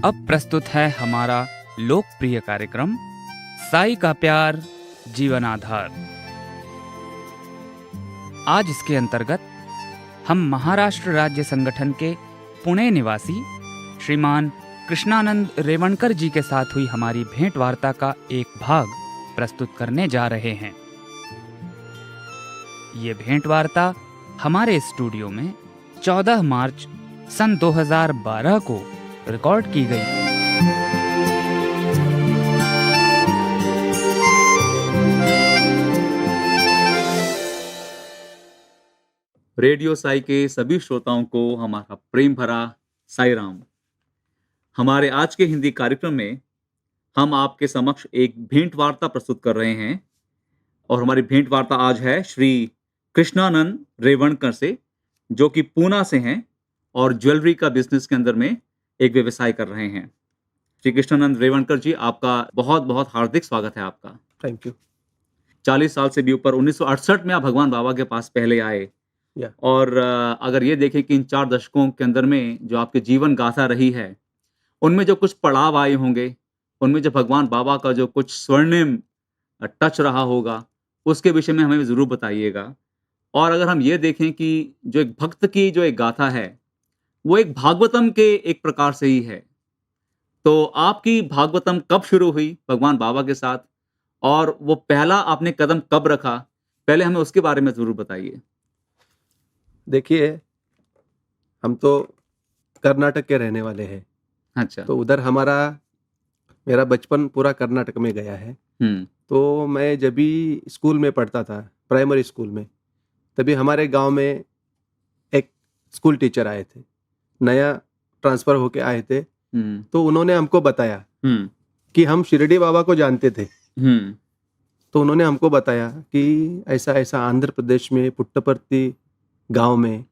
अब प्रस्तुत है हमारा लोकप्रिय कार्यक्रम साई का प्यार जीवन आधार। आज इसके अंतर्गत हम महाराष्ट्र राज्य संगठन के पुणे निवासी श्रीमान कृष्णानंद रेवणकर जी के साथ हुई हमारी भेंट वार्ता का एक भाग प्रस्तुत करने जा रहे हैं। ये भेंट वार्ता हमारे स्टूडियो में 14 मार्च सन 2012 को रिकॉर्ड की गई। रेडियो साई के सभी श्रोताओं को हमारा प्रेम भरा साई राम। हमारे आज के हिंदी कार्यक्रम में हम आपके समक्ष एक भेंट वार्ता प्रस्तुत कर रहे हैं और हमारी भेंट वार्ता आज है श्री कृष्णानंद रेवणकर से, जो कि पूना से हैं और ज्वेलरी का बिजनेस के अंदर में एक व्यवसाय कर रहे हैं। श्री कृष्णानंद रेवणकर जी, आपका बहुत बहुत हार्दिक स्वागत है आपका। Thank you. 40 साल से भी ऊपर 1968 में आप भगवान बाबा के पास पहले आए और अगर ये देखें कि इन 4 दशकों के अंदर में जो आपके जीवन गाथा रही है, उनमें जो कुछ पड़ाव आए होंगे, उनमें जो भगवान बाबा का जो कुछ स्वर्णिम टच रहा होगा, उसके विषय में हमें ज़रूर बताइएगा। और अगर हम ये देखें कि जो एक भक्त की जो एक गाथा है वो एक भागवतम के एक प्रकार से ही है, तो आपकी भागवतम कब शुरू हुई भगवान बाबा के साथ और वो पहला आपने कदम कब रखा, पहले हमें उसके बारे में ज़रूर बताइए। देखिए, हम तो कर्नाटक के रहने वाले हैं। अच्छा। तो उधर मेरा बचपन पूरा कर्नाटक में गया है। तो मैं जब भी स्कूल में पढ़ता था, प्राइमरी स्कूल में, तभी हमारे गांव में एक स्कूल टीचर आए थे, नया ट्रांसफर होके आए थे। तो उन्होंने हमको बताया कि हम शिरडी बाबा को जानते थे। तो उन्होंने हमको बताया कि ऐसा ऐसा आंध्र प्रदेश में पुट्टपर्ती गांव में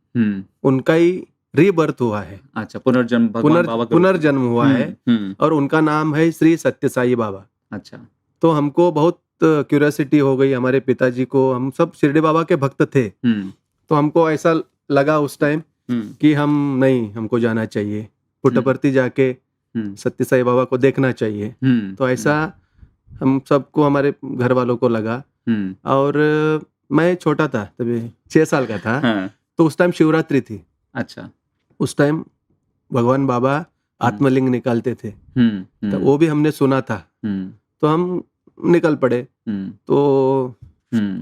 उनका ही रीबर्थ हुआ है। अच्छा, पुनर्जन्म हुआ है और उनका नाम है श्री सत्य साई बाबा। अच्छा। तो हमको बहुत क्यूरियोसिटी हो गई, हमारे पिताजी को, हम सब शिरडी बाबा के भक्त थे। तो हमको ऐसा लगा उस टाइम कि हमको जाना चाहिए, पुट्टपर्ती जाके सत्य साई बाबा को देखना चाहिए। तो ऐसा हम सबको, हमारे घर वालों को लगा। और मैं छोटा था, तभी 6 साल का था। तो उस टाइम शिवरात्रि थी। अच्छा। उस टाइम भगवान बाबा आत्मलिंग निकालते थे। तो वो भी हमने सुना था। तो हम निकल पड़े। तो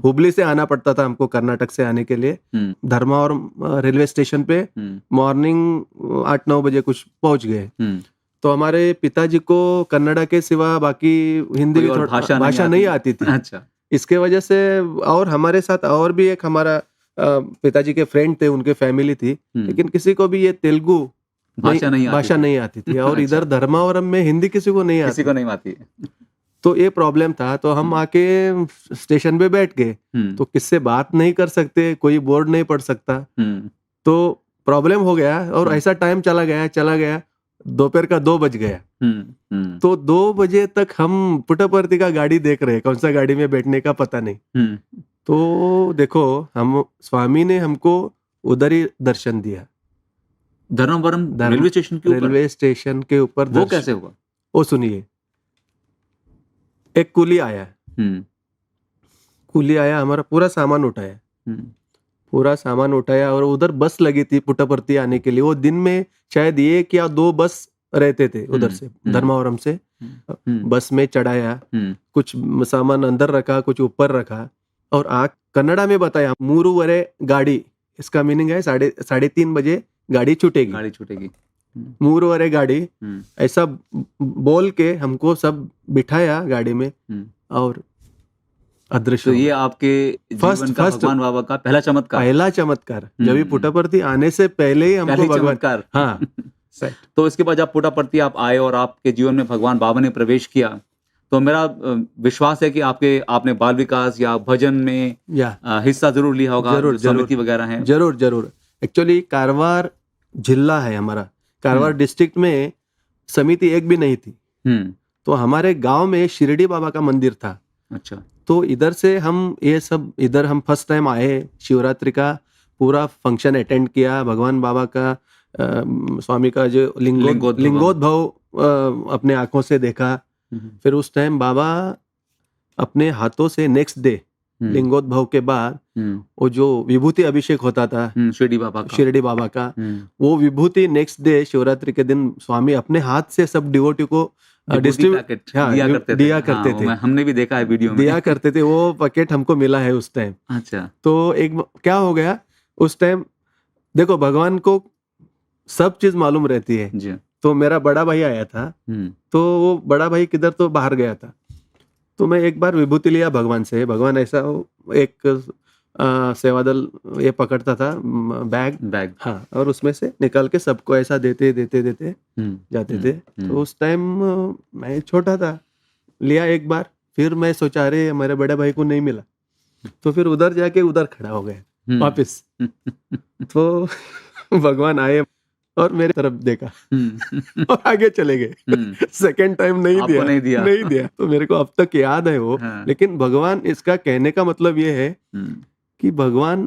हुबली से आना पड़ता था हमको, कर्नाटक से आने के लिए। धर्मावरम रेलवे स्टेशन पे मॉर्निंग 8-9 बजे कुछ पहुंच गए। तो हमारे पिताजी को कन्नड़ा के सिवा बाकी हिंदी की भाषा नहीं आती थी। अच्छा। इसके वजह से, और हमारे साथ और भी एक हमारा पिताजी के फ्रेंड थे, उनके फैमिली थी, लेकिन किसी को भी ये तेलुगु भाषा नहीं आती थी। और इधर धर्मावरम में हिंदी किसी को नहीं आती है। तो ये प्रॉब्लम था। तो हम आके स्टेशन पे बैठ गए। तो किससे बात नहीं कर सकते, कोई बोर्ड नहीं पढ़ सकता। तो प्रॉब्लम हो गया और ऐसा टाइम चला गया, दोपहर का 2 बज गया। तो 2 बजे तक हम पुट्टपर्ती का गाड़ी देख रहे हैं, कौन सा गाड़ी में बैठने का पता नहीं। तो देखो, हम स्वामी ने हमको उधर ही दर्शन दिया, धर्मवरम रेलवे स्टेशन के ऊपर। वो कैसे हुआ? वो सुनिए, एक कुली आया, हमारा पूरा सामान उठाया और उधर बस लगी थी पुट्टपर्ती आने के लिए। वो दिन में शायद 1 या 2 बस रहते थे उधर से, धर्मावरम से। बस में चढ़ाया, कुछ सामान अंदर रखा, कुछ ऊपर रखा और कन्नड़ा में बताया, मूरुवरे गाड़ी, इसका मीनिंग है 3:30 बजे गाड़ी छूटेगी। मूरुवरे गाड़ी, ऐसा बोल के हमको सब बिठाया गाड़ी में और अदृश्य। तो ये आपके जीवन का भगवान बाबा का पहला चमत्कार जब भी पुट्टपर्ती आने से पहले ही हमको चमत्कार। हाँ। तो इसके बाद जब पुट्टपर्ती आप आए और आपके जीवन में भगवान बाबा ने प्रवेश किया, तो मेरा विश्वास है कि आपने बाल विकास या भजन में हिस्सा जरूर लिया होगा। समिति वगैरह है। जरूर। एक्चुअली कारवार जिला है हमारा, कारवार डिस्ट्रिक्ट में समिति एक भी नहीं थी। तो हमारे गांव में शिरडी बाबा का मंदिर था। अच्छा। तो इधर से हम फर्स्ट टाइम आए, शिवरात्रि का पूरा फंक्शन अटेंड किया, भगवान बाबा का स्वामी का जो लिंगोद्भव अपने आंखों से देखा। फिर उस टाइम बाबा अपने हाथों से नेक्स्ट डे लिंगोद्भव के बाद वो जो विभूति अभिषेक होता था शिरडी बाबा का वो विभूति नेक्स्ट डे शिवरात्रि के दिन स्वामी अपने हाथ से सब डिवोटी को डिस्ट्रीब्यूट दिया करते थे। हमने भी देखा है वीडियो में, दिया करते थे। वो पैकेट हमको मिला है उस टाइम। अच्छा। तो एक क्या हो गया उस टाइम, देखो भगवान को सब चीज मालूम रहती है जी। तो मेरा बड़ा भाई आया था, तो वो बड़ा भाई किधर तो बाहर गया था, तो मैं एक बार विभूति लिया भगवान से। भगवान ऐसा एक सेवादल ये पकड़ता था बैग हाँ, और उसमें से निकाल के सबको ऐसा देते जाते थे। तो उस टाइम मैं छोटा था, लिया एक बार, फिर मैं सोचा रहे मेरे बड़े भाई को नहीं मिला, तो फिर उधर जाके उधर खड़ा हो गया वापिस। तो भगवान आए और मेरे तरफ देखा और आगे चले गए। सेकेंड टाइम नहीं दिया। तो मेरे को अब तक याद है वो। लेकिन भगवान, इसका कहने का मतलब ये है कि भगवान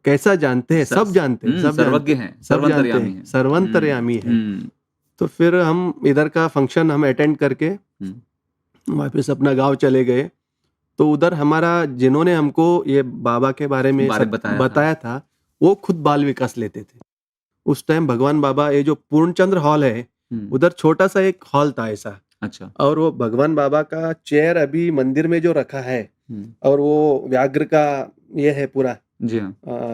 कैसा जानते हैं, सब जानते हैं, सब सर्वज्ञ हैं, सर्वंतर्यामी है। तो फिर हम इधर का फंक्शन हम अटेंड करके वापस अपना गांव चले गए। तो उधर हमारा जिन्होंने हमको ये बाबा के बारे में बताया था वो खुद बाल विकास लेते थे। उस टाइम भगवान बाबा, ये जो पूर्णचंद्र हॉल है उधर छोटा सा एक हॉल था ऐसा। अच्छा। और वो भगवान बाबा का चेयर अभी मंदिर में जो रखा है, और वो व्याघ्र का ये है पूरा जी,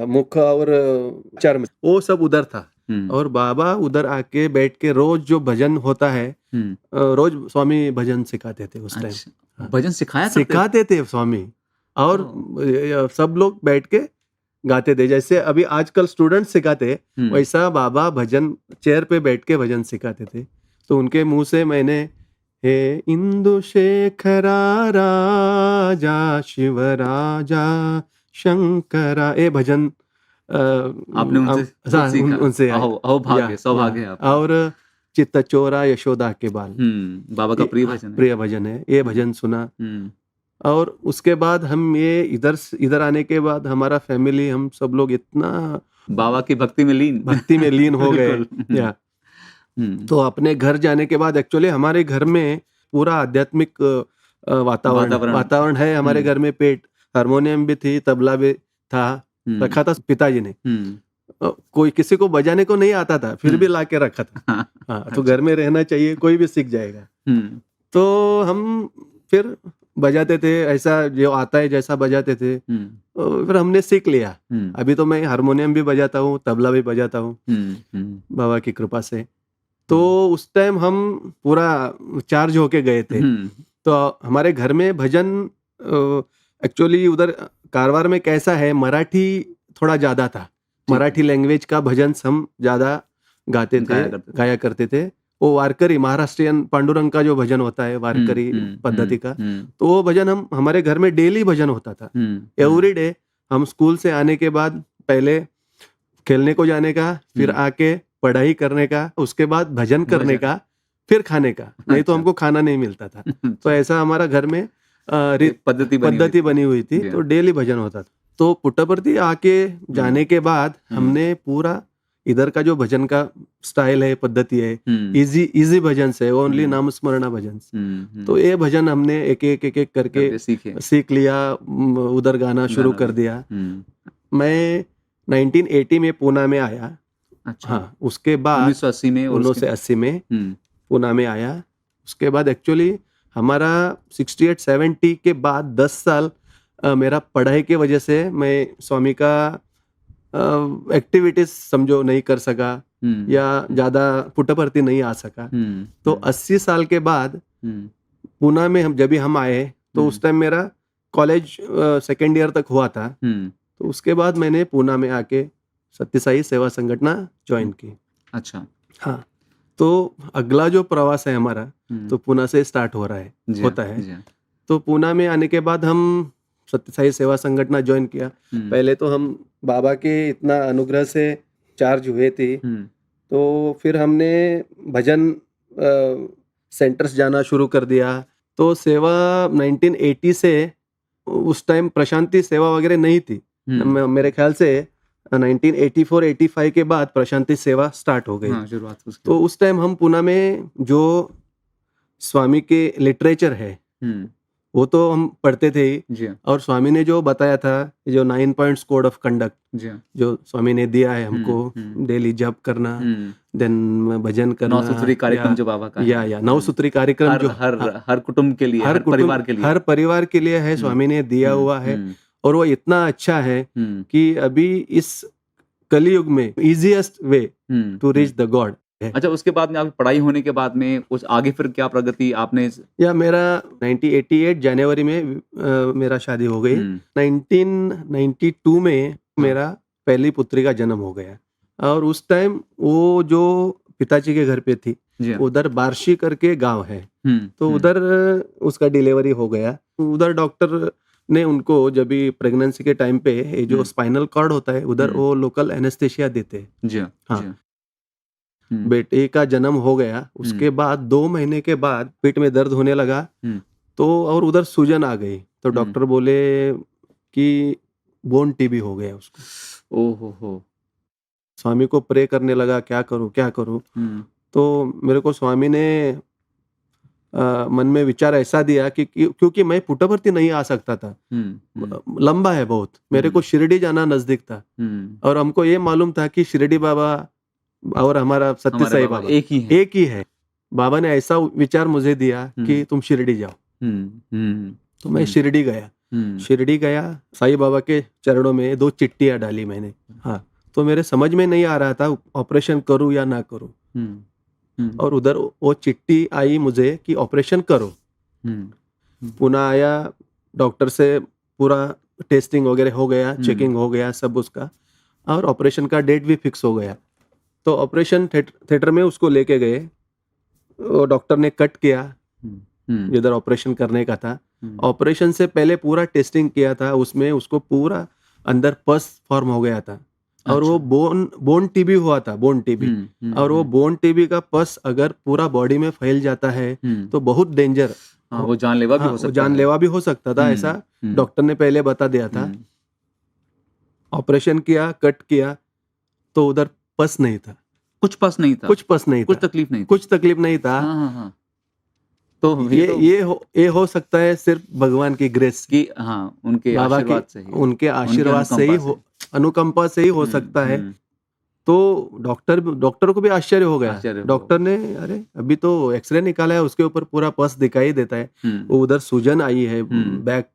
मुख और चर्म, वो सब उधर था। और बाबा उधर आके बैठ के रोज जो भजन होता है, रोज स्वामी भजन सिखाते थे उस टाइम। भजन सिखाते थे स्वामी, और सब लोग बैठ के गाते थे। जैसे अभी आजकल स्टूडेंट सिखाते वैसा बाबा भजन चेयर पे बैठ के भजन सिखाते थे। तो उनके मुंह से मैंने हे इंदु शेखरा राजा शिव राजा शंकरा, ये भजन आपने उनसे सौभाग्य। और चित्त चोरा यशोदा के बाल, बाबा का प्रिय भजन है, ये भजन सुना। और उसके बाद हम ये इधर आने के बाद हमारा फैमिली, हम सब लोग इतना बाबा की भक्ति में लीन हो गए। तो अपने घर जाने के बाद एक्चुअली हमारे घर में पूरा आध्यात्मिक वातावरण है। हमारे घर में हारमोनियम भी थी, तबला भी था, रखा था पिताजी ने। कोई किसी को बजाने को नहीं आता था, फिर भी ला के रखा था। हाँ, तो घर में रहना चाहिए, कोई भी सीख जाएगा। तो हम फिर बजाते थे, ऐसा जो आता है जैसा बजाते थे। फिर हमने सीख लिया। अभी तो मैं हारमोनियम भी बजाता हूँ, तबला भी बजाता हूँ बाबा की कृपा से। तो उस टाइम हम पूरा चार्ज होके गए थे। तो हमारे घर में भजन एक्चुअली उधर कारवार में कैसा है, मराठी थोड़ा ज्यादा था। मराठी लैंग्वेज का भजन हम ज्यादा गाया करते थे। वो वारकरी महाराष्ट्रियन पांडुरंग का जो भजन होता है, वारकरी पद्धति का, तो वो भजन हमारे घर में डेली भजन होता था। एवरी डे हम स्कूल से आने के बाद पहले खेलने को जाने का, फिर आके पढ़ाई करने का, उसके बाद भजन करने का, फिर खाने का। नहीं तो हमको खाना नहीं मिलता था। तो ऐसा हमारा घर में पद्धति बनी हुई थी। तो डेली भजन होता था। तो पुट्टपर्ती आके जाने के बाद हमने पूरा इधर का जो भजन का स्टाइल है, पद्धति है, इजी भजन से, ओनली नामस्मरणा भजन। तो ये भजन हमने एक एक करके सीख लिया, उधर गाना शुरू कर दिया। मैं 1980 में पूना में आया। अच्छा। हाँ, उसके बाद 1980 में पूना में आया। उसके बाद एक्चुअली हमारा 68-70 के बाद 10 साल मेरा पढ़ाई के वजह से मैं स्वामी का एक्टिविटीज समझो नहीं कर सका, या ज्यादा पुट्टपर्ती नहीं आ सका। तो 80 साल के बाद पूना में जब हम आए, तो उस टाइम मेरा कॉलेज सेकेंड ईयर तक हुआ था। तो उसके बाद मैंने पूना में आके सत्य साई सेवा संगठन ज्वाइन की। अच्छा। हाँ, तो अगला जो प्रवास है हमारा, तो पूना से स्टार्ट होता है। तो पूना में आने के बाद हम सत्य साई सेवा संगठन ज्वाइन किया। पहले तो हम बाबा के इतना अनुग्रह से चार्ज हुए थे। तो फिर हमने भजन सेंटर्स जाना शुरू कर दिया। तो सेवा 1980 से उस टाइम प्रशांति सेवा वगैरह नहीं थी। मेरे ख्याल से 1984-85 के बाद प्रशांति सेवा स्टार्ट हो गई। हाँ, शुरुआत उसकी। तो उस टाइम हम पुणे में जो स्वामी के लिटरेचर है वो तो हम पढ़ते थे ही, जी हाँ, और स्वामी ने जो बताया था, जो 9 पॉइंट्स कोड ऑफ कंडक्ट जी हाँ, जो स्वामी ने दिया है हमको, डेली जप करना, देन भजन करना, 9 सूत्री कार्यक्रम जो बाबा का है, या 9 सूत्री कार्यक्रम जो हर कुटुंब के लिए, हर परिवार के लिए, हर परिवार के लिए है, स्वामी ने दिया हुआ है। और वो इतना अच्छा है कि अभी इस कलयुग में easiest way to reach the God है। अच्छा, उसके बाद में आपकी पढ़ाई होने के बाद में कुछ आगे फिर क्या प्रगति आपने? या मेरा 1988 जनवरी में मेरा शादी हो गई। 1992 में मेरा पहली पुत्री का जन्म हो गया, और उस टाइम वो जो पिताजी के घर पे थी, उधर बार्शी करके गांव है, तो उधर उसका डिलीवरी हो गया। उधर डॉक्टर ने उनको जब भी प्रेगनेंसी के टाइम पे ये जो स्पाइनल कॉर्ड होता है उधर वो लोकल एनेस्थेसिया देते हैं। हाँ, बेटे का जन्म हो गया, उसके बाद 2 महीने के बाद पेट में दर्द होने लगा, तो और उधर सूजन आ गई, तो डॉक्टर बोले कि बोन टीबी हो गया उसको। ओहो। स्वामी को प्रे करने लगा, क्या करूं। तो मेरे को स्वामी ने मन में विचार ऐसा दिया कि क्योंकि मैं पुट्टपर्ती नहीं आ सकता था, लंबा है बहुत, मेरे को शिरडी जाना नजदीक था, और हमको ये मालूम था कि शिरडी बाबा और हमारा सत्य साई बाबा एक ही है। बाबा ने ऐसा विचार मुझे दिया कि तुम शिरडी जाओ। तो मैं शिरडी गया, साई बाबा के चरणों में 2 चिट्ठियां डाली मैंने। हाँ, तो मेरे समझ में नहीं आ रहा था ऑपरेशन करूं या ना करूं, और उधर वो चिट्ठी आई मुझे कि ऑपरेशन करो। पुनः आया, डॉक्टर से पूरा टेस्टिंग वगैरह हो गया, चेकिंग हो गया सब उसका, और ऑपरेशन का डेट भी फिक्स हो गया। तो ऑपरेशन थिएटर में उसको लेके गए, वो डॉक्टर ने कट किया जिधर ऑपरेशन करने का था। ऑपरेशन से पहले पूरा टेस्टिंग किया था, उसमें उसको पूरा अंदर पस फॉर्म हो गया था, और वो बोन टीबी हुआ था, बोन टीबी। और वो बोन टीबी का पस अगर पूरा बॉडी में फैल जाता है तो बहुत डेंजर, वो जानलेवा भी हो सकता था, ऐसा डॉक्टर ने पहले बता दिया था। ऑपरेशन किया, कट किया, तो उधर पस नहीं था, कुछ पस नहीं था, कुछ तकलीफ नहीं था। तो ये हो सकता है सिर्फ भगवान की ग्रेस की, उनके आशीर्वाद से ही, अनुकंपा से ही हो सकता है। तो डॉक्टर को भी आश्चर्य हो गया। डॉक्टर ने, अरे अभी तो एक्सरे निकाला है, उसके ऊपर पूरा पस दिखाई देता है, वो उधर सूजन आई है बैक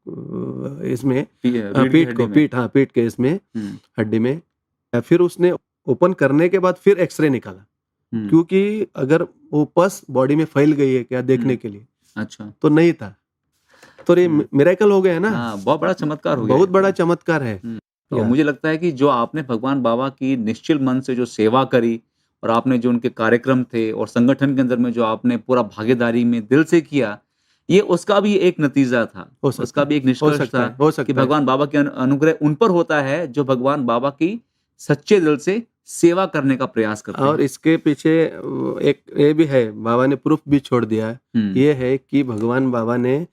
इसमें, पीठ के इसमें हड्डी में। फिर उसने ओपन करने के बाद फिर एक्सरे निकाला, क्योंकि अगर वो पस बॉडी में फैल गई है क्या देखने के लिए। अच्छा, तो नहीं था, तो ये मिरेकल हो गया ना। बहुत बड़ा चमत्कार हो गया, बहुत बड़ा चमत्कार है। तो मुझे लगता है कि जो आपने भगवान बाबा की निश्चल मन से जो सेवा करी, और आपने जो उनके कार्यक्रम थे और संगठन के अंदर में जो आपने पूरा भागीदारी में दिल से किया, ये उसका भी एक नतीजा था, उसका भी एक निष्कर्ष था कि भगवान बाबा के अनुग्रह उन पर होता है जो भगवान बाबा की सच्चे दिल से सेवा करने का प्रयास करते हैं। और इसके पीछे एक ये भी है, बाबा ने प्रूफ भी छोड़ दिया, ये है कि भगवान बाबा ने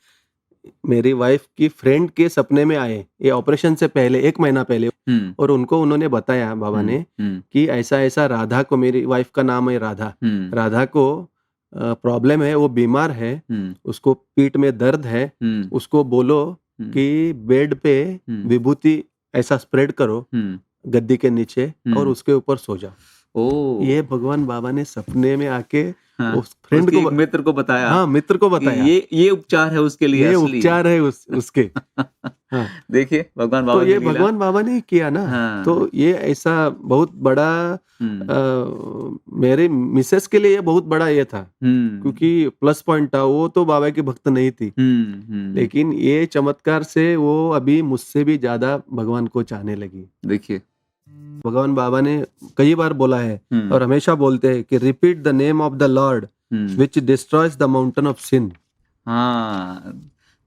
मेरी वाइफ की फ्रेंड के सपने में आए, ये ऑपरेशन से पहले 1 महीना पहले, और उनको उन्होंने बताया बाबा ने कि ऐसा ऐसा राधा को, मेरी वाइफ का नाम है राधा को प्रॉब्लम है, वो बीमार है, उसको पीठ में दर्द है, उसको बोलो कि बेड पे विभूति ऐसा स्प्रेड करो गद्दी के नीचे, और उसके ऊपर सो जाओ। ये भगवान बाबा ने सपने में आके उस फ्रेंड को, मित्र को बताया। हाँ, मित्र को बताया, ये उपचार है उसके लिए, ये उपचार है उसके। हाँ, देखिए भगवान बाबा, तो ये भगवान बाबा ने किया ना। तो ये ऐसा बहुत बड़ा मेरे मिसेस के लिए ये बहुत बड़ा ये था, क्योंकि प्लस पॉइंट था, वो तो बाबा की भक्त नहीं थी, लेकिन ये चमत्कार से वो अभी मुझसे भी ज्यादा भगवान को चाहने लगी। देखिए, भगवान बाबा ने कई बार बोला है, और हमेशा बोलते हैं कि repeat the name of the Lord which destroys the mountain of sin. हाँ,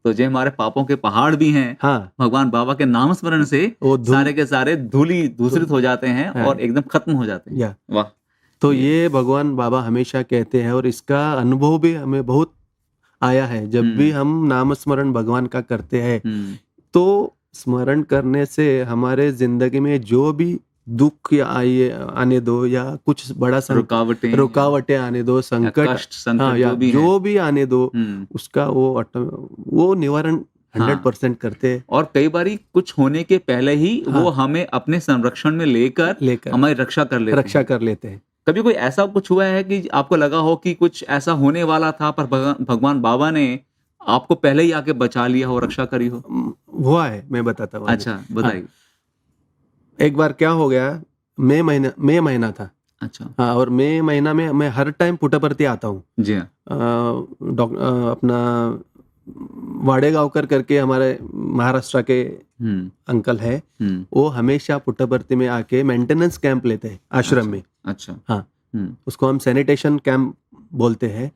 तो जो हमारे पापों के पहाड़ भी हैं, हाँ, भगवान बाबा के नाम स्मरण से सारे के सारे धूलिधूसरित हो जाते हैं, और एकदम खत्म हो जाते हैं। वाह। तो ये भगवान बाबा हमेशा कहते हैं, और इसका अनुभव भी हमें बहुत आया है। जब भी हम नाम स्मरण भगवान का करते हैं, तो स्मरण करने से हमारे जिंदगी में जो भी दुख या आने दो या कुछ बड़ा रुकावटें आने दो, संकट, कष्ट, संकट हाँ, या जो भी आने दो, उसका वो निवारण 100% करते हैं। और कई बारी कुछ होने के पहले ही वो हमें अपने संरक्षण में लेकर हमारी रक्षा कर लेते हैं। कभी कोई ऐसा कुछ हुआ है कि आपको लगा हो कि कुछ ऐसा होने वाला था पर भगवान बाबा ने आपको पहले ही आके बचा लिया हो, रक्षा करी हो? हुआ है, मैं बताता हूँ। अच्छा, बताइए। एक बार क्या हो गया, मई महीना था। अच्छा। हाँ, और मई महीना में मैं हर टाइम पुट्टपर्ती आता हूँ। जी हाँ। अपना वाडेगांवकर करके हमारे महाराष्ट्र के अंकल है, वो हमेशा पुट्टपर्ती में आके मेंटेनेंस कैंप लेते हैं आश्रम में। अच्छा। हाँ, उसको हम सैनिटेशन कैंप बोलते हैं।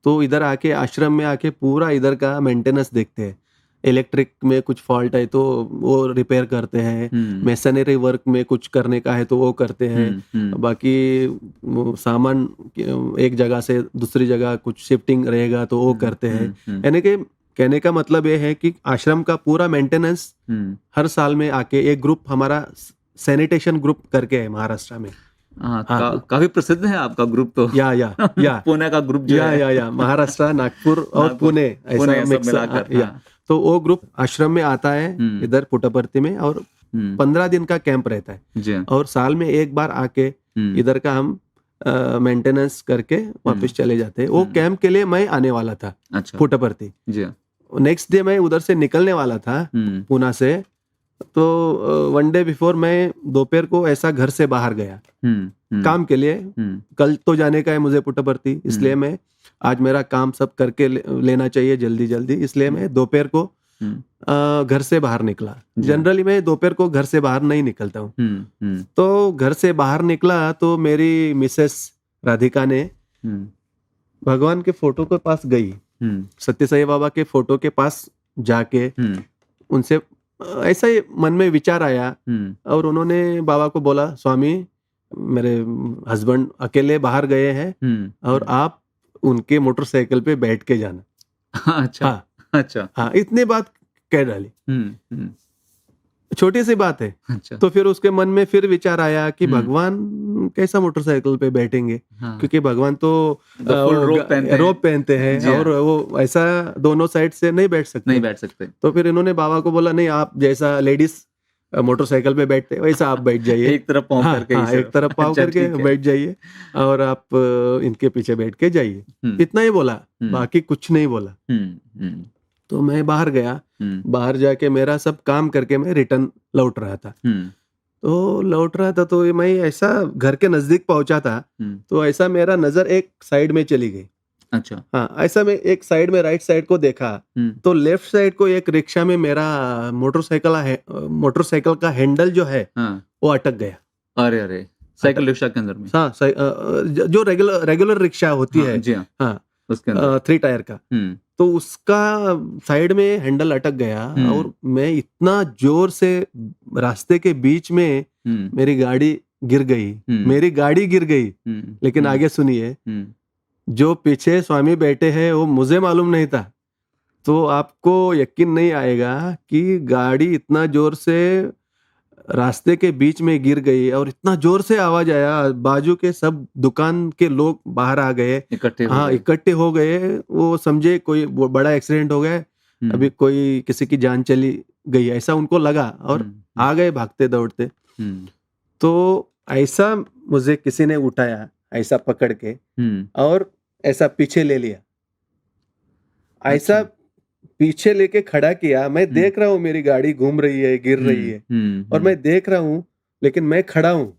तो इधर आके आश्रम में आके पूरा इधर का मेंटेनेंस देखते हैं। इलेक्ट्रिक में कुछ फॉल्ट है तो वो रिपेयर करते हैं, मेसनरी वर्क में कुछ करने का है तो वो करते हैं, बाकी सामान एक जगह से दूसरी जगह कुछ शिफ्टिंग रहेगा तो वो करते हैं। यानी कि कहने का मतलब ये है कि आश्रम का पूरा मेंटेनेंस हर साल में आके एक ग्रुप, हमारा सैनिटेशन ग्रुप करके है महाराष्ट्र में। काफी प्रसिद्ध है आपका ग्रुप तो। या पुणे का ग्रुप जो है। या महाराष्ट्र, नागपुर और पुणे ऐसा मिक्स। तो वो ग्रुप आश्रम में आता है इधर पुट्टपर्ती में, और 15 दिन का कैंप रहता है, और साल में एक बार आके इधर का हम मेंटेनेंस करके वापस चले जाते हैं। वो कैंप के लिए मैं आने वाला था पुट्टपर्ती। नेक्स्ट डे मैं उधर से निकलने वाला था पुणे से, तो वन डे बिफोर मैं दोपहर को ऐसा घर से बाहर गया काम के लिए। कल तो जाने का है मुझे पुट्टपर्ती, इसलिए मैं आज मेरा काम सब करके लेना चाहिए जल्दी जल्दी, इसलिए मैं दोपहर को घर से बाहर निकला। जनरली मैं दोपहर को घर से बाहर नहीं निकलता हूँ। तो घर से बाहर निकला तो मेरी मिसेस राधिका ने भगवान के फोटो के पास गई, सत्य साई बाबा के फोटो के पास जाके उनसे ऐसा ही मन में विचार आया, और उन्होंने बाबा को बोला, स्वामी मेरे हस्बैंड अकेले बाहर गए हैं और आप उनके मोटरसाइकिल पे बैठ के जाना। अच्छा। अच्छा। हाँ, इतनी बात कह डाली। छोटी सी बात है। अच्छा। तो फिर उसके मन में फिर विचार आया कि भगवान कैसा मोटरसाइकिल पे बैठेंगे, क्योंकि भगवान तो रोप पहनते हैं और वो ऐसा दोनों साइड से नहीं बैठ सकते। तो फिर इन्होंने बाबा को बोला, नहीं, आप जैसा लेडीज मोटरसाइकिल पे बैठते वैसा आप बैठ जाइए, एक तरफ पाँव करके, एक तरफ पाँव करके बैठ जाइए और आप इनके पीछे बैठ के जाइए। इतना ही बोला, बाकी कुछ नहीं बोला। तो मैं बाहर गया, बाहर जाके मेरा सब काम करके मैं रिटर्न लौट रहा था। तो मैं ऐसा घर के नजदीक पहुंचा था, तो ऐसा मेरा नजर एक साइड में चली गई। अच्छा। हाँ, ऐसा मैं एक साइड में राइट साइड को देखा तो लेफ्ट साइड को एक रिक्शा में मेरा मोटरसाइकिल का हैंडल जो है वो अटक गया। अरे साइकिल रिक्शा के अंदर में? हाँ, जो रेगुलर रिक्शा होती है, हाँ, उसके अंदर 3 टायर का, तो उसका साइड में हैंडल अटक गया और मैं इतना जोर से रास्ते के बीच में मेरी गाड़ी गिर गई। लेकिन आगे सुनिए, जो पीछे स्वामी बैठे हैं वो मुझे मालूम नहीं था। तो आपको यकीन नहीं आएगा कि गाड़ी इतना जोर से रास्ते के बीच में गिर गई और इतना जोर से आवाज आया, बाजू के सब दुकान के लोग बाहर आ गए, इकट्ठे हो गए। वो समझे कोई बड़ा एक्सीडेंट हो गया, अभी कोई किसी की जान चली गई ऐसा उनको लगा, और आ गए भागते दौड़ते। तो ऐसा मुझे किसी ने उठाया, ऐसा पकड़ के और ऐसा पीछे ले लिया, ऐसा पीछे लेके खड़ा किया। मैं देख रहा हूँ मेरी गाड़ी घूम रही है, गिर रही है, और मैं देख रहा हूँ, लेकिन मैं खड़ा हूँ।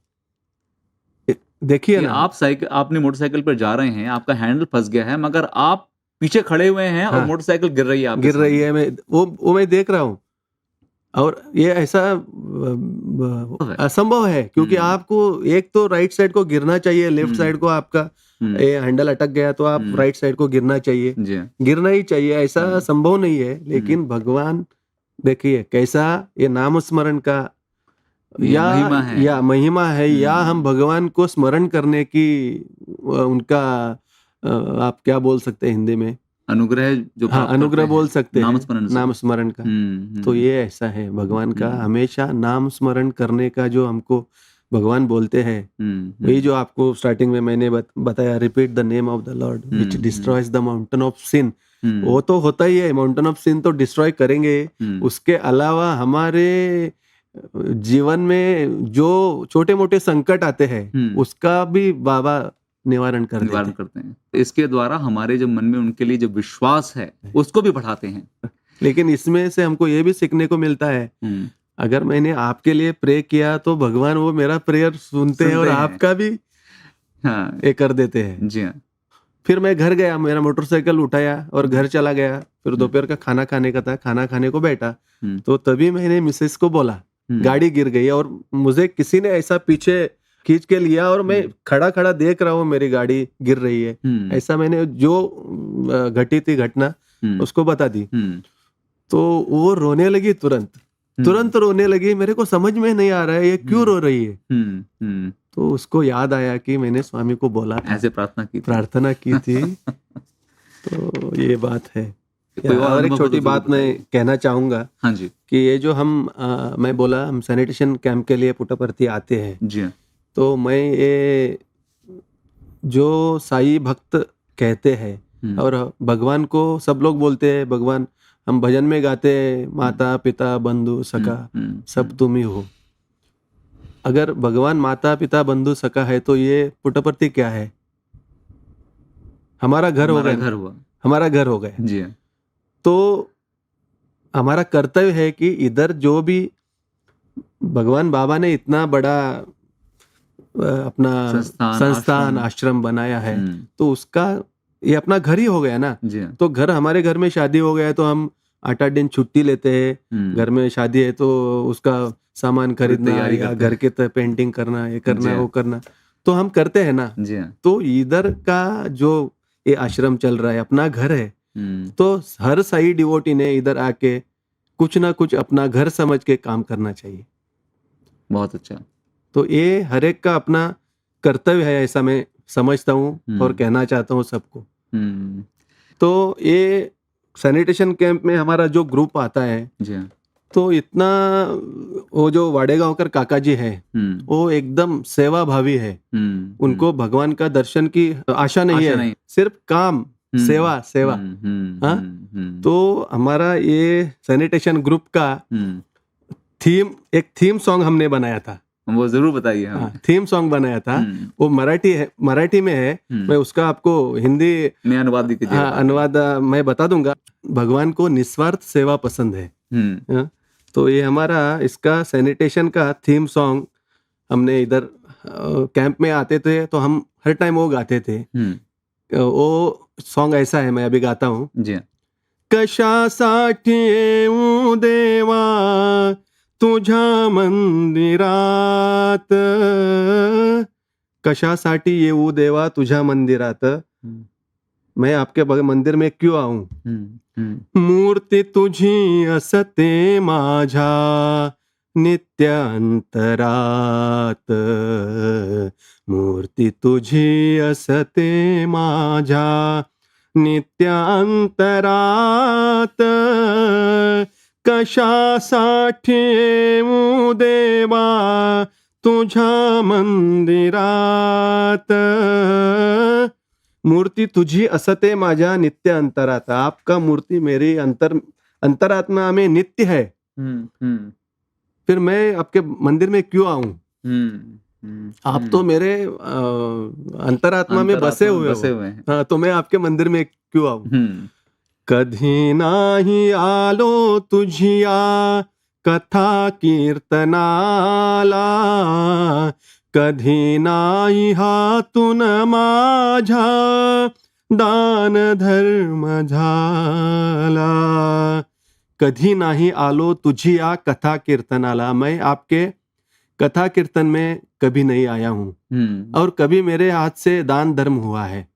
देखिए ना, आपने मोटरसाइकिल पर जा रहे हैं, आपका हैंडल फंस गया है, मगर आप पीछे खड़े हुए हैं और मोटरसाइकिल गिर रही है, मैं वो मैं देख रहा हूँ। और ये ऐसा असंभव है, क्योंकि आपको एक तो राइट साइड को गिरना चाहिए, लेफ्ट साइड को आपका ये हैंडल अटक गया तो आप राइट साइड को गिरना चाहिए, गिरना ही चाहिए, ऐसा संभव नहीं है। लेकिन भगवान देखिए कैसा ये नाम स्मरण का या महिमा है, या हम भगवान को स्मरण करने की उनका आप क्या बोल सकते हैं हिंदी में, अनुग्रह, जो अनुग्रह बोल सकते हैं, नाम स्मरण का। तो ये ऐसा है भगवान का, हमेशा नाम स्मरण करने का जो हमको भगवान बोलते हैं, वही जो आपको स्टार्टिंग में मैंने बताया, repeat the name of the Lord which destroys the mountain of sin. वो तो होता ही है, माउंटेन ऑफ सिन तो डिस्ट्रॉय करेंगे। उसके अलावा हमारे जीवन में जो छोटे मोटे संकट आते हैं उसका भी बाबा निवारण करते हैं। इसके द्वारा हमारे जो मन में उनके लिए जो विश्वास है उसको भी बढ़ाते हैं। लेकिन इसमें से हमको ये भी सीखने को मिलता है, अगर मैंने आपके लिए प्रे किया तो भगवान वो मेरा प्रेयर सुनते हैं और आपका भी ये कर देते हैं। जी हाँ। फिर मैं घर गया, मेरा मोटरसाइकिल उठाया और घर चला गया। फिर दोपहर का खाना खाने का था, खाना खाने को बैठा तो तभी मैंने मिसेस को बोला, गाड़ी गिर गई और मुझे किसी ने ऐसा पीछे खींच के लिया और मैं खड़ा खड़ा देख रहा हूँ मेरी गाड़ी गिर रही है। ऐसा मैंने जो घटी थी घटना उसको बता दी। तो वो रोने लगी, तुरंत रोने लगी। मेरे को समझ में नहीं आ रहा है ये क्यों रो रही है। तो उसको याद आया कि मैंने स्वामी को बोला, ऐसे प्रार्थना की थी। तो ये बात है। और एक छोटी बात मैं कहना चाहूंगा। हाँ जी। कि ये जो मैं बोला हम सैनिटेशन कैंप के लिए पुट्टपर्ती आते हैं जी, तो मैं ये जो साई भक्त कहते हैं और भगवान को सब लोग बोलते हैं, भगवान हम भजन में गाते हैं, माता पिता बंधु सखा सब तुम ही हो। अगर भगवान माता पिता बंधु सखा है तो ये पुट्टपर्ती क्या है? हमारा घर हो गया, हमारा घर हो गया जी। तो हमारा कर्तव्य है कि इधर जो भी भगवान बाबा ने इतना बड़ा अपना संस्थान आश्रम बनाया है तो उसका ये अपना घर ही हो गया ना। तो घर, हमारे घर में शादी हो गया तो हम 8-8 दिन छुट्टी लेते हैं। घर में शादी है तो उसका सामान खरीदना या घर के पेंटिंग करना, ये करना वो करना तो हम करते हैं ना। तो इधर का जो ये आश्रम चल रहा है अपना घर है तो हर साई डिवोटी ने इधर आके कुछ ना कुछ अपना घर समझ के काम करना चाहिए। बहुत अच्छा। तो ये हर एक का अपना कर्तव्य है, ऐसा मैं समझता हूँ और कहना चाहता हूँ सबको। तो ये सैनिटेशन कैंप में हमारा जो ग्रुप आता है तो इतना, वो जो वाडेगांवकर काका जी है वो एकदम सेवा भावी है। उनको भगवान का दर्शन की आशा नहीं है, सिर्फ काम सेवा। हाँ, तो हमारा ये सैनिटेशन ग्रुप का एक थीम सॉन्ग हमने बनाया था, वो जरूर बताइए। हाँ, थीम सॉन्ग बनाया था, वो मराठी में है। मैं उसका आपको हिंदी में अनुवाद कीजिए। हाँ, अनुवाद मैं बता दूंगा। भगवान को निस्वार्थ सेवा पसंद है। तो ये हमारा इसका सैनिटेशन का थीम सॉन्ग हमने इधर कैंप में आते थे तो हम हर टाइम वो गाते थे। वो सॉन्ग ऐसा है, मैं अभी गाता हूँ। कशासाठी येऊ देवा तुझ्या मंदिरात, कशासाठी येऊ देवा तुझ्या मंदिरात, मैं आपके मंदिर में क्यों आऊं? मूर्ती तुझी असते माझ्या नित्य अंतरात, मूर्ती तुझी असते माझ्या नित्य अंतरात, कशासाठी येऊ देवा तुझ्या मंदिरात, मूर्ति तुझी असते माझ्या नित्य अंतरात। आपका मूर्ति मेरी अंतरात्मा में नित्य है। फिर मैं आपके मंदिर में क्यों आऊं? आप तो मेरे अंतरात्मा में बसे हुए हैं। हाँ, तो मैं आपके मंदिर में क्यों आऊं? कधी नाही आलो तुझिया कथा कीर्तनाला, कधी नाही हातून माझ्या दान धर्म झाला, कधी नाही आलो तुझिया कथा कीर्तनाला, मैं आपके कथा कीर्तन में कभी नहीं आया हूं और कभी मेरे हाथ से दान धर्म हुआ है।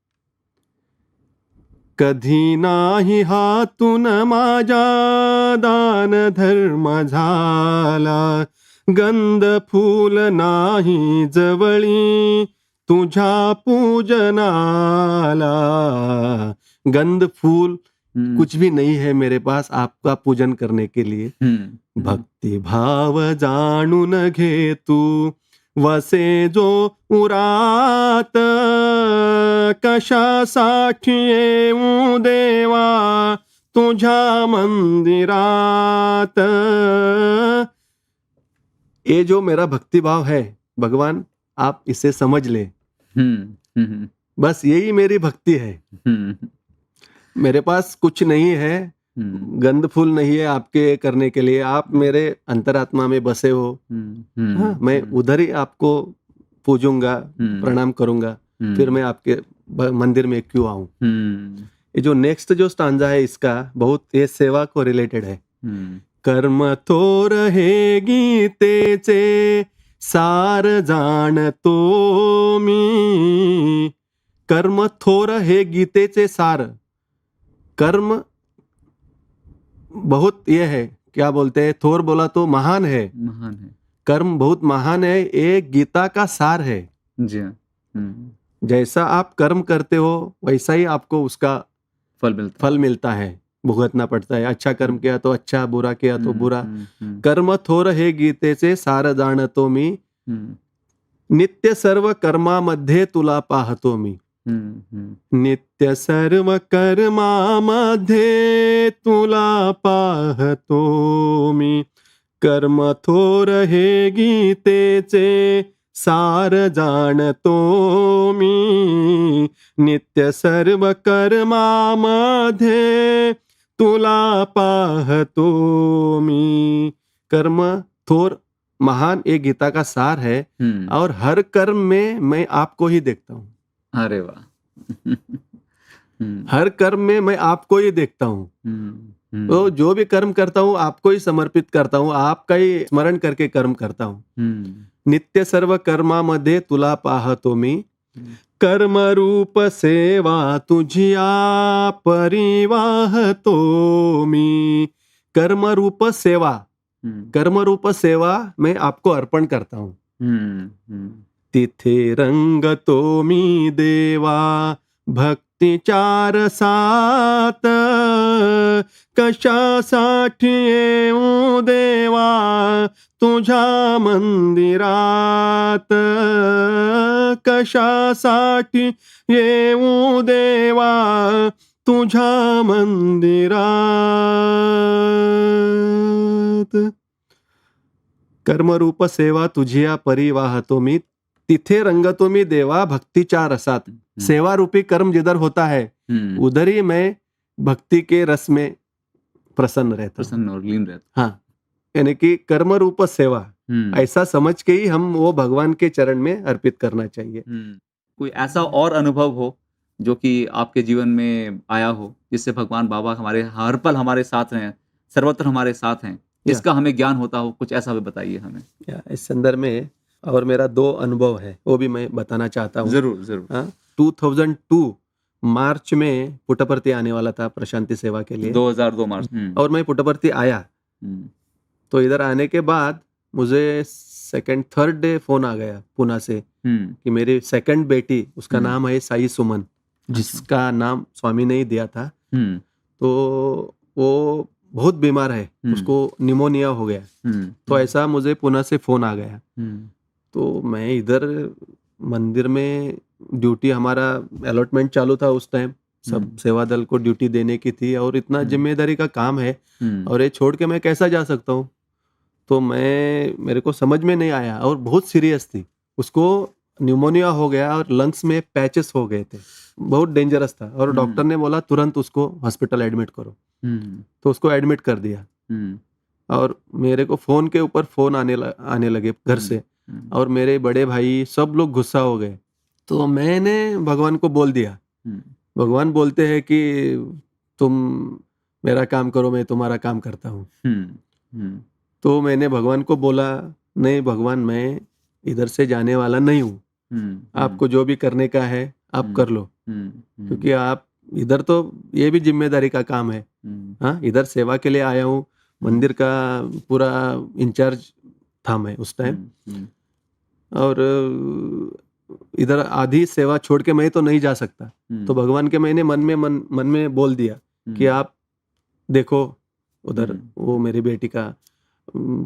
कधी नाही हातून माझ्या दान धर्म झाला, गंध फूल नाही जवळी तुझ्या पूजनाला, गंध फूल कुछ भी नहीं है मेरे पास आपका पूजन करने के लिए। भक्ति भाव जाणून घे तू वसे जो उरात, कशासाठी येऊ देवा तुझ्या मंदिरात. ये जो मेरा भक्ति भाव है भगवान, आप इसे समझ ले. बस यही मेरी भक्ति है. मेरे पास कुछ नहीं है, गंध फूल नहीं है आपके करने के लिए. आप मेरे अंतरात्मा में बसे हो. हाँ, मैं उधर ही आपको पूजूंगा, प्रणाम करूंगा. फिर मैं आपके मंदिर में क्यों आऊं. ये जो नेक्स्ट जो स्टांजा है इसका बहुत ये सेवा को रिलेटेड है. कर्म थोर हे गीतेचे सार जाणतो मी. कर्म थोर हे गीतेचे सार. कर्म बहुत ये है, क्या बोलते हैं, थोर बोला तो महान है. कर्म बहुत महान है, ये गीता का सार है. जी. जैसा आप कर्म करते हो वैसा ही आपको उसका फल मिलता है, भुगतना पड़ता है. अच्छा कर्म किया तो अच्छा, बुरा किया तो बुरा. कर्म थोर हे गीतेचे सार जाणतो मी. नित्य सर्व कर्मामध्ये तुला पाहतो मी. नित्य सर्व कर्मामध्ये तुला पाहतो मी. कर्म थोर हे गीतेचे सार जाणतो मी. नित्य सर्व कर्मामध्ये तुला पाहतो मी. कर्म थोर महान एक गीता का सार है. और हर कर्म में मैं आपको ही देखता हूँ. अरे वाह. हर कर्म में मैं आपको ही देखता हूँ. तो जो भी कर्म करता हूँ आपको ही समर्पित करता हूँ, आपका ही स्मरण करके कर्म करता हूँ. नित्य सर्व कर्मामध्ये तुला पाहतो मी. कर्म रूप सेवा तुझिया परिवाहतो मी. कर्म रूप सेवा, कर्म रूप सेवा मैं आपको अर्पण करता हूँ. तिथे रंगतो मी देवा भक्तीच्या रसात. कशासाठी येऊ देवा तुझ्या मंदिरात. कशासाठी येऊ देवा तुझ्या मंदिरात. कर्मरूप सेवा तुझिया परिवाहतो मी. तिथे रंगतो मी देवा भक्तीच्या रसात. सेवा रूपी कर्म जिधर होता है उधर ही मैं भक्ति के रस में प्रसन्न रहता, प्रसन्न और लीन रहता. हाँ, यानी कि कर्म रूप सेवा ऐसा समझ के ही हम वो भगवान के चरण में अर्पित करना चाहिए. कोई ऐसा और अनुभव हो जो कि आपके जीवन में आया हो जिससे भगवान बाबा हमारे हर पल हमारे साथ हैं, सर्वत्र हमारे साथ हैं, जिसका हमें ज्ञान होता हो, कुछ ऐसा भी बताइए हमें. इस संदर्भ में और मेरा 2 अनुभव है, वो भी मैं बताना चाहता हूँ. जरूर जरूर. 2002 मार्च में पुट्टपर्ती आने वाला था प्रशांति सेवा के लिए. 2002 मार्च. और मैं पुट्टपर्ती आया. तो इधर आने के बाद मुझे थर्ड डे फोन आ गया पुणे से कि मेरी सेकंड बेटी, उसका नाम है साई सुमन, जिसका नाम स्वामी ने ही दिया था. तो वो बहुत बीमार है, उसको निमोनिया हो गया. तो ऐसा मुझे पुणे से फोन आ गया. तो मैं इधर मंदिर में ड्यूटी, हमारा अलॉटमेंट चालू था उस टाइम, सब सेवा दल को ड्यूटी देने की थी और इतना जिम्मेदारी का काम है और ये छोड़ के मैं कैसा जा सकता हूँ. तो मेरे को समझ में नहीं आया और बहुत सीरियस थी. उसको न्यूमोनिया हो गया और लंग्स में पैचेस हो गए थे, बहुत डेंजरस था. और डॉक्टर ने बोला तुरंत उसको हॉस्पिटल एडमिट करो. तो उसको एडमिट कर दिया. और मेरे को फोन के ऊपर फोन आने लगे घर से. और मेरे बड़े भाई सब लोग गुस्सा हो गए. तो मैंने भगवान को बोल दिया. भगवान बोलते हैं कि तुम मेरा काम करो, मैं तुम्हारा काम करता हूँ. तो मैंने भगवान को बोला, नहीं भगवान, मैं इधर से जाने वाला नहीं हूँ. आपको जो भी करने का है आप कर लो, क्योंकि आप इधर तो ये भी जिम्मेदारी का काम है. हाँ, इधर सेवा के लिए आया हूँ. मंदिर का पूरा इंचार्ज था मैं उस टाइम. और इधर आधी सेवा छोड़ के मैं तो नहीं जा सकता. तो भगवान के मैंने मन में बोल दिया कि आप देखो उधर वो मेरी बेटी का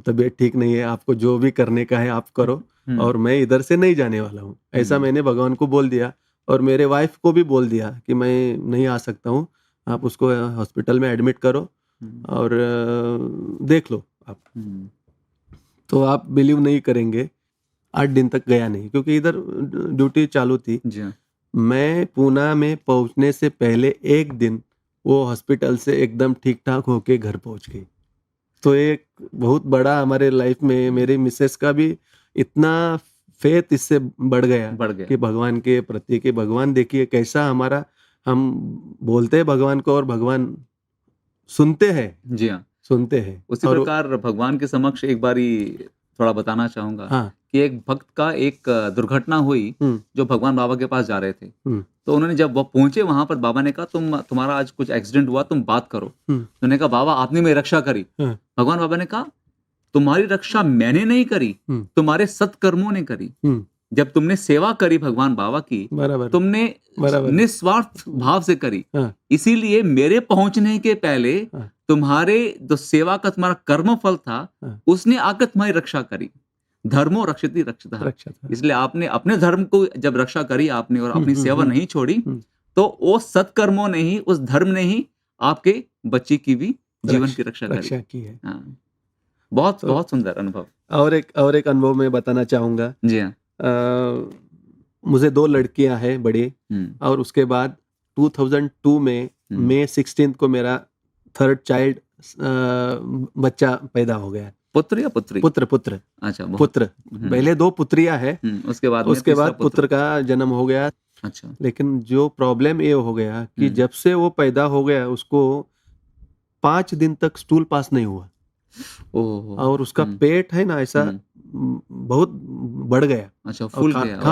तबीयत ठीक नहीं है, आपको जो भी करने का है आप करो, और मैं इधर से नहीं जाने वाला हूँ, ऐसा मैंने भगवान को बोल दिया। और मेरे वाइफ को भी बोल दिया कि मैं नहीं आ सकता हूँ, आप उसको हॉस्पिटल में एडमिट करो और देख लो आप। तो आप बिलीव नहीं करेंगे, 8 दिन तक गया नहीं, क्योंकि इधर ड्यूटी चालू थी। मैं पूना में पहुंचने से पहले एक दिन वो हॉस्पिटल से एकदम ठीक ठाक होके घर पहुंच गई। तो एक बहुत बड़ा हमारे लाइफ में, मेरी मिसेस का भी इतना फेथ इससे बढ़ गया कि भगवान के प्रति, कि भगवान देखिए कैसा हमारा, हम बोलते हैं भगवान को और भगवान सुनते हैं। जी हाँ, सुनते हैं। उसी प्रकार भगवान के समक्ष एक बारी थोड़ा बताना चाहूंगा कि एक भक्त का एक दुर्घटना हुई, जो भगवान बाबा के पास जा रहे थे। तो उन्होंने जब वो पहुंचे वहां पर, बाबा ने कहा तुम्हारा आज कुछ एक्सीडेंट हुआ, तुम बात करो। उन्होंने कहा बाबा आपने मेरी रक्षा करी। भगवान बाबा ने कहा तुम्हारी रक्षा मैंने नहीं करी, तुम्हारे सत्कर्मों ने करी। जब तुमने सेवा करी भगवान बाबा की, तुमने निस्वार्थ भाव से करी, इसीलिए मेरे पहुंचने के पहले तुम्हारे जो सेवा का तुम्हारा कर्म फल था, उसने आकर तुम्हारी रक्षा करी। धर्मो रक्षति रक्षतः। इसलिए आपने अपने धर्म को जब रक्षा करी आपने और अपनी सेवा नहीं छोड़ी, तो वो सत्कर्मों ने ही, उस धर्म ने ही आपके बच्ची की भी जीवन की रक्षा की है। बहुत तो, बहुत सुंदर अनुभव। और एक अनुभव मैं बताना चाहूंगा। जी हाँ। मुझे 2 लड़कियां हैं बड़ी, और उसके बाद 2002 में मई 16 को मेरा 3rd चाइल्ड बच्चा पैदा हो गया। पुत्र या पुत्री? पुत्र। अच्छा, पुत्र। पहले 2 पुत्रियां हैं, उसके बाद पुत्र का जन्म हो गया। अच्छा। लेकिन जो प्रॉब्लम ये हो गया कि जब से वो पैदा हो गया, उसको 5 दिन तक स्टूल पास नहीं हुआ। और उसका पेट है ना, ऐसा बहुत बढ़ गया। अच्छा,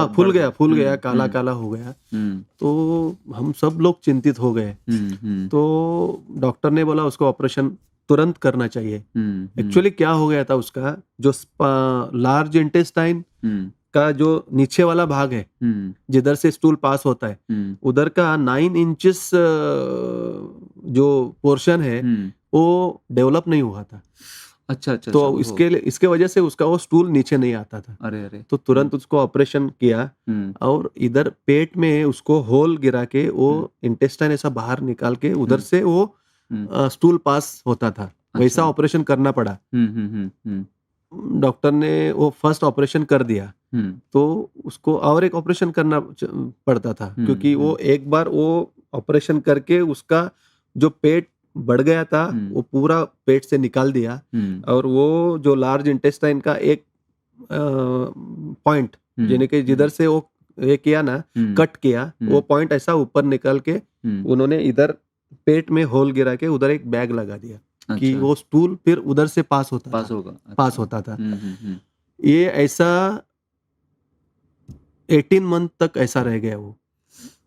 फूल गया, काला काला हो गया। तो हम सब लोग चिंतित हो गए। तो डॉक्टर ने बोला उसको ऑपरेशन तुरंत करना चाहिए। एक्चुअली क्या हो गया था, उसका जो लार्ज इंटेस्टाइन का जो नीचे वाला भाग है, जिधर से स्टूल पास होता है, उधर का 9 इंचेस जो पोर्शन है वो डेवलप नहीं हुआ था। अच्छा। तो इसके वजह से उसका वो स्टूल नीचे नहीं आता था। अरे। तो तुरंत उसको ऑपरेशन किया, और इधर पेट में उसको होल गिरा के वो इंटेस्टाइन ऐसा बाहर निकाल के उधर से वो स्टूल पास होता था। वैसा ऑपरेशन करना पड़ा। डॉक्टर ने वो फर्स्ट ऑपरेशन कर दिया, तो उसको और एक ऑपरेशन करना पड़ता था, क्योंकि वो एक बार वो ऑपरेशन करके उसका जो पेट बढ़ गया था वो पूरा पेट से निकाल दिया, और वो जो लार्ज इंटेस्टाइन का एक पॉइंट, यानी कि जिधर से वो ये किया ना, कट किया, वो पॉइंट ऐसा ऊपर निकाल के उन्होंने इधर पेट में होल गिरा के उधर एक बैग लगा दिया। अच्छा। कि वो स्टूल फिर उधर से पास होता था। ये ऐसा 18 मंथ तक ऐसा रह गया वो,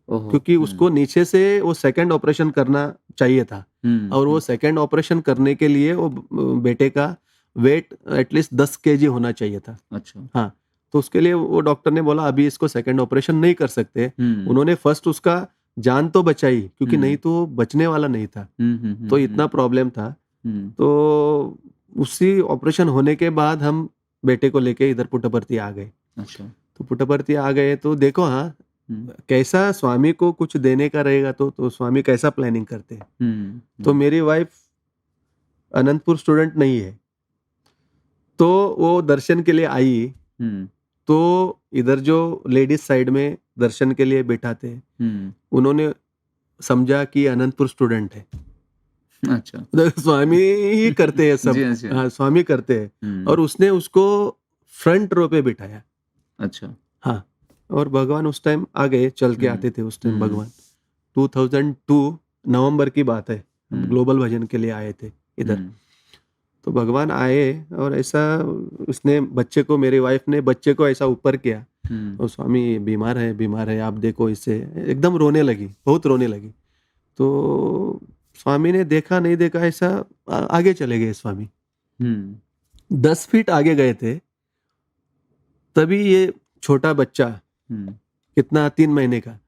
क्योंकि उसको नीचे से वो सेकंड ऑपरेशन करना चाहिए था, और वो सेकंड ऑपरेशन करने के लिए वो बेटे का वेट एटलीस्ट 10 kg होना चाहिए था। अच्छा। हाँ, तो उसके लिए वो डॉक्टर ने बोला अभी इसको सेकंड ऑपरेशन नहीं कर सकते। उन्होंने फर्स्ट उसका जान तो बचाई, क्योंकि नहीं तो बचने वाला नहीं था। तो इतना प्रॉब्लम था। तो उसी ऑपरेशन होने के बाद हम बेटे को लेके इधर पुट्टपर्ती आ गए। अच्छा। तो पुट्टपर्ती आ गए तो देखो, हाँ, कैसा स्वामी को कुछ देने का रहेगा तो स्वामी कैसा प्लानिंग करते हैं। तो मेरी वाइफ अनंतपुर स्टूडेंट नहीं है, तो वो दर्शन के लिए आई। तो इधर जो लेडीज साइड में दर्शन के लिए बैठा थे, उन्होंने समझा कि अनंतपुर स्टूडेंट है। अच्छा। स्वामी ही करते हैं सब। हाँ, स्वामी करते हैं। और उसने उसको फ्रंट रो पे बिठाया। अच्छा। हाँ, और भगवान उस टाइम आ गए, चल के आते थे उस टाइम भगवान। 2002 नवंबर की बात है, ग्लोबल भजन के लिए आए थे इधर। तो भगवान आए और ऐसा उसने बच्चे को, मेरी वाइफ ने बच्चे को ऐसा ऊपर किया, और स्वामी बीमार है, आप देखो इसे। एकदम रोने लगी, बहुत रोने लगी। तो स्वामी ने देखा नहीं देखा, ऐसा आगे चले गए स्वामी। 10 फीट आगे गए थे, तभी ये छोटा बच्चा, कितना 3 महीने का,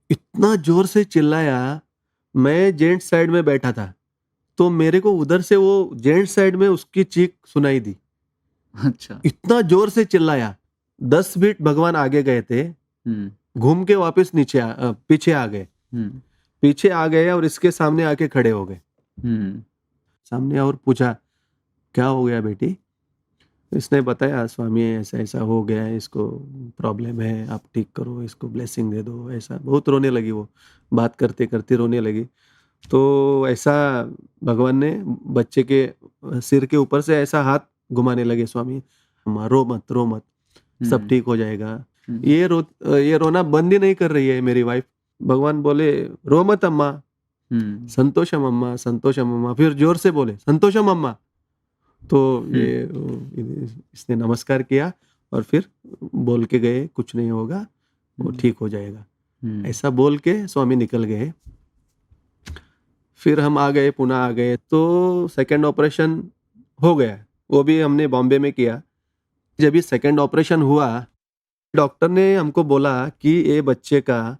इतना जोर से चिल्लाया। मैं जेंट साइड में बैठा था, तो मेरे को उधर से वो जेंट साइड में उसकी चीख सुनाई दी। अच्छा। इतना जोर से चिल्लाया, 10 फीट भगवान आगे गए थे, घूम के वापस पीछे आ गए, पीछे आ गए और इसके सामने आके खड़े हो गए सामने, और पूछा क्या हो गया बेटी? इसने बताया स्वामी ऐसा ऐसा हो गया है, इसको प्रॉब्लम है, आप ठीक करो, इसको ब्लेसिंग दे दो। ऐसा बहुत रोने लगी, वो बात करते करते रोने लगी। तो ऐसा भगवान ने बच्चे के सिर के ऊपर से ऐसा हाथ घुमाने लगे स्वामी, रो मत रो मत, सब ठीक हो जाएगा। ये रोना बंद ही नहीं कर रही है मेरी वाइफ। भगवान बोले रो मत अम्मा, संतोषम अम्मा, संतोषम अम्मा। फिर जोर से बोले संतोषम अम्मा। तो ये इसने नमस्कार किया और फिर बोल के गए कुछ नहीं होगा, वो ठीक हो जाएगा। ऐसा बोल के स्वामी निकल गए। फिर हम आ गए, पुणे आ गए। तो सेकंड ऑपरेशन हो गया, वो भी हमने बॉम्बे में किया। जब ये सेकंड ऑपरेशन हुआ, डॉक्टर ने हमको बोला कि ये बच्चे का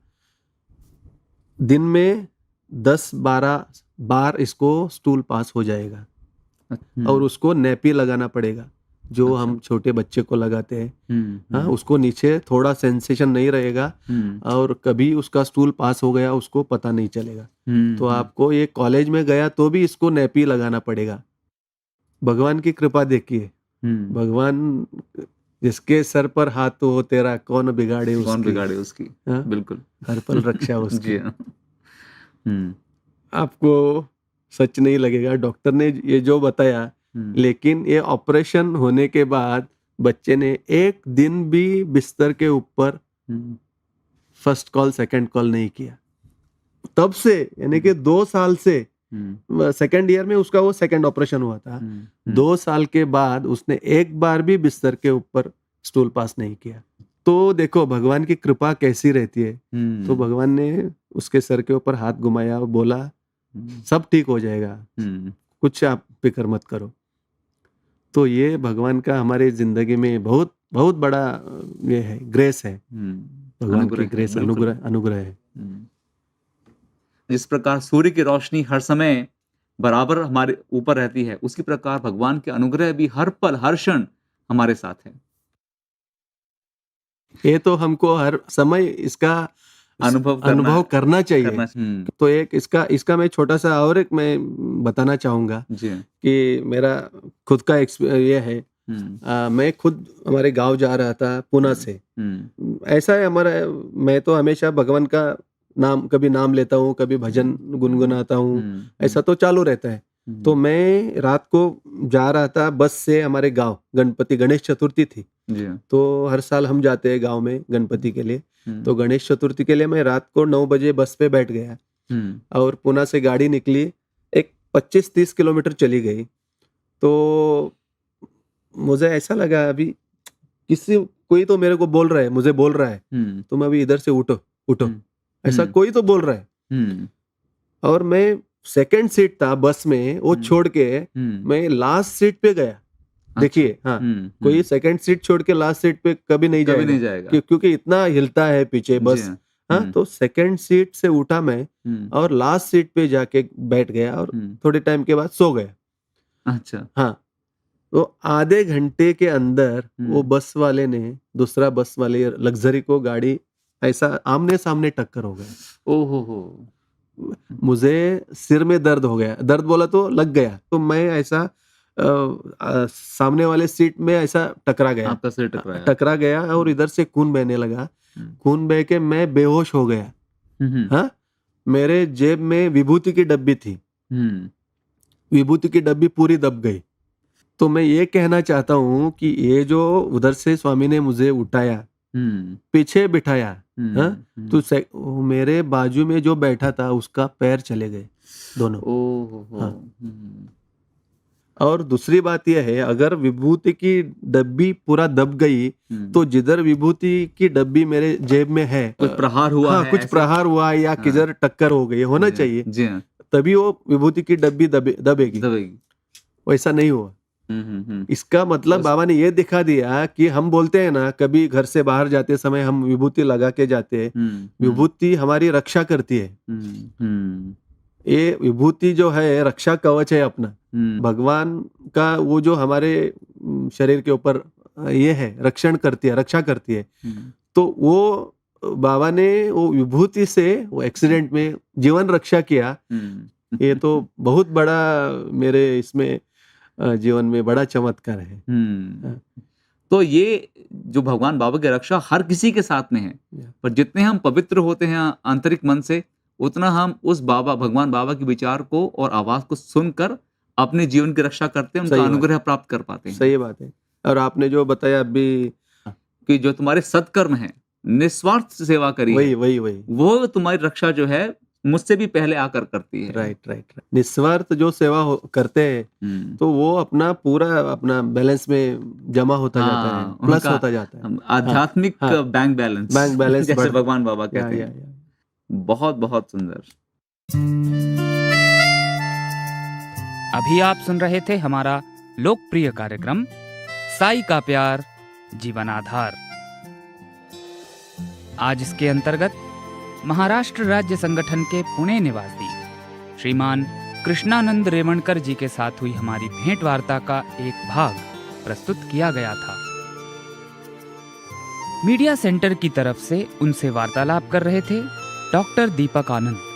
दिन में 10-12 बार इसको स्टूल पास हो जाएगा और उसको नेपी लगाना पड़ेगा, जो हम छोटे बच्चे को लगाते हैं। हाँ, उसको नीचे थोड़ा सेंसेशन नहीं रहेगा और कभी उसका स्टूल पास हो गया उसको पता नहीं चलेगा। तो आपको ये कॉलेज में गया तो भी इसको नेपी लगाना पड़ेगा। भगवान की कृपा देखिए, भगवान जिसके सर पर हाथ तो हो तेरा, कौन बिगाड़े उसकी। बिल्कुल, हर पल रक्षा उसकी। आपको सच नहीं लगेगा डॉक्टर ने ये जो बताया, लेकिन ये ऑपरेशन होने के बाद बच्चे ने एक दिन भी बिस्तर के ऊपर फर्स्ट कॉल सेकंड कॉल नहीं किया। तब से, यानी कि 2 साल से, सेकंड ईयर में उसका वो सेकंड ऑपरेशन हुआ था, 2 साल के बाद उसने एक बार भी बिस्तर के ऊपर स्टूल पास नहीं किया। तो देखो भगवान की कृपा कैसी रहती है। तो भगवान ने उसके सर के ऊपर हाथ घुमाया और बोला सब ठीक हो जाएगा, कुछ आप फिक्र मत करो। तो ये भगवान का हमारे जिंदगी में बहुत बहुत बड़ा ये है, ग्रेस है, भगवान की ग्रेस, अनुग्रह है। जिस प्रकार सूर्य की रोशनी हर समय बराबर हमारे ऊपर रहती है, उसी प्रकार भगवान के अनुग्रह भी हर पल हर क्षण हमारे साथ है। ये तो हमको हर समय इसका अनुभव करना चाहिए। तो एक इसका मैं छोटा सा और एक मैं बताना चाहूंगा कि मेरा खुद का ये है। मैं खुद हमारे गांव जा रहा था पुणे से। ऐसा है हमारा, मैं तो हमेशा भगवान का कभी नाम लेता हूँ, कभी भजन गुनगुनाता हूँ, ऐसा तो चालू रहता है। तो मैं रात को जा रहा था बस से हमारे गांव, गणेश चतुर्थी थी। तो हर साल हम जाते हैं गांव में गणपति के लिए। तो गणेश चतुर्थी के लिए मैं रात को 9 बजे बस पे बैठ गया और पुणे से गाड़ी निकली, एक 25-30 किलोमीटर चली गई। तो मुझे ऐसा लगा अभी कोई तो मेरे को बोल रहा है, मुझे बोल रहा है तुम अभी इधर से उठो, ऐसा कोई तो बोल रहा है। और मैं सेकंड सीट था बस में, वो छोड़ के मैं लास्ट सीट पे गया। देखिए, हाँ, कोई सेकंड सीट छोड़ के लास्ट सीट पे कभी नहीं जाएगा। क्योंकि इतना हिलता है पीछे बस। हाँ, तो सेकंड सीट से उठा मैं और लास्ट सीट पे जाके बैठ गया और थोड़े टाइम के बाद सो गया। अच्छा। हाँ, तो आधे घंटे के अंदर वो बस वाले ने, दूसरा बस वाले लग्जरी को गाड़ी ऐसा आमने सामने टक्कर हो गया। ओहो, मुझे सिर में दर्द हो गया, दर्द बोला तो लग गया। तो मैं ऐसा सामने वाले सीट में ऐसा टकरा गया, आपका सिर टकरा गया और इधर से खून बहने लगा। खून बह के मैं बेहोश हो गया। हाँ, मेरे जेब में विभूति की डब्बी थी, विभूति की डब्बी पूरी दब गई। तो मैं ये कहना चाहता हूँ कि ये जो उधर से स्वामी ने मुझे उठाया, पीछे बिठाया, तो मेरे बाजू में जो बैठा था उसका पैर चले गए दोनों। हाँ। और दूसरी बात यह है, अगर विभूति की डब्बी पूरा दब गई तो जिधर विभूति की डब्बी मेरे जेब में है, कुछ प्रहार हुआ, हाँ, कुछ प्रहार हुआ या किधर टक्कर हो गई होना चाहिए, तभी वो विभूति की डब्बी दबेगी। वैसा नहीं हुआ। इसका मतलब बाबा ने ये दिखा दिया कि हम बोलते हैं ना, कभी घर से बाहर जाते समय हम विभूति लगा के जाते हैं, विभूति हमारी रक्षा करती है। ये विभूति जो है रक्षा कवच है अपना, भगवान का, वो जो हमारे शरीर के ऊपर ये है, रक्षा करती है। तो वो बाबा ने वो विभूति से वो एक्सीडेंट में जीवन रक्षा किया। ये तो बहुत बड़ा मेरे इसमें जीवन में बड़ा चमत्कार है। तो ये जो भगवान बाबा की रक्षा हर किसी के साथ में है, पर जितने हम पवित्र होते हैं आंतरिक मन से, उतना हम उस भगवान बाबा के विचार को और आवाज को सुनकर अपने जीवन की रक्षा करते हैं, उनका अनुग्रह प्राप्त कर पाते हैं। सही बात है। और आपने जो बताया अभी कि जो तुम्हारे सत्कर्म है, निस्वार्थ सेवा करी, वही वो तुम्हारी रक्षा जो है मुझसे भी पहले आकर करती है। राइट। निस्वार्थ जो सेवा करते हैं तो वो अपना बैलेंस में जमा होता जाता है, प्लस होता जाता है, आध्यात्मिक बैंक बैलेंस जैसे भगवान बाबा कहते हैं। बहुत बहुत सुंदर। अभी आप सुन रहे थे हमारा लोकप्रिय कार्यक्रम साई का प्यार जीवन आधार। आज इसके अंतर्गत महाराष्ट्र राज्य संगठन के पुणे निवासी श्रीमान कृष्णानंद रेवणकर जी के साथ हुई हमारी भेंट वार्ता का एक भाग प्रस्तुत किया गया था। मीडिया सेंटर की तरफ से उनसे वार्तालाप कर रहे थे डॉक्टर दीपक आनंद।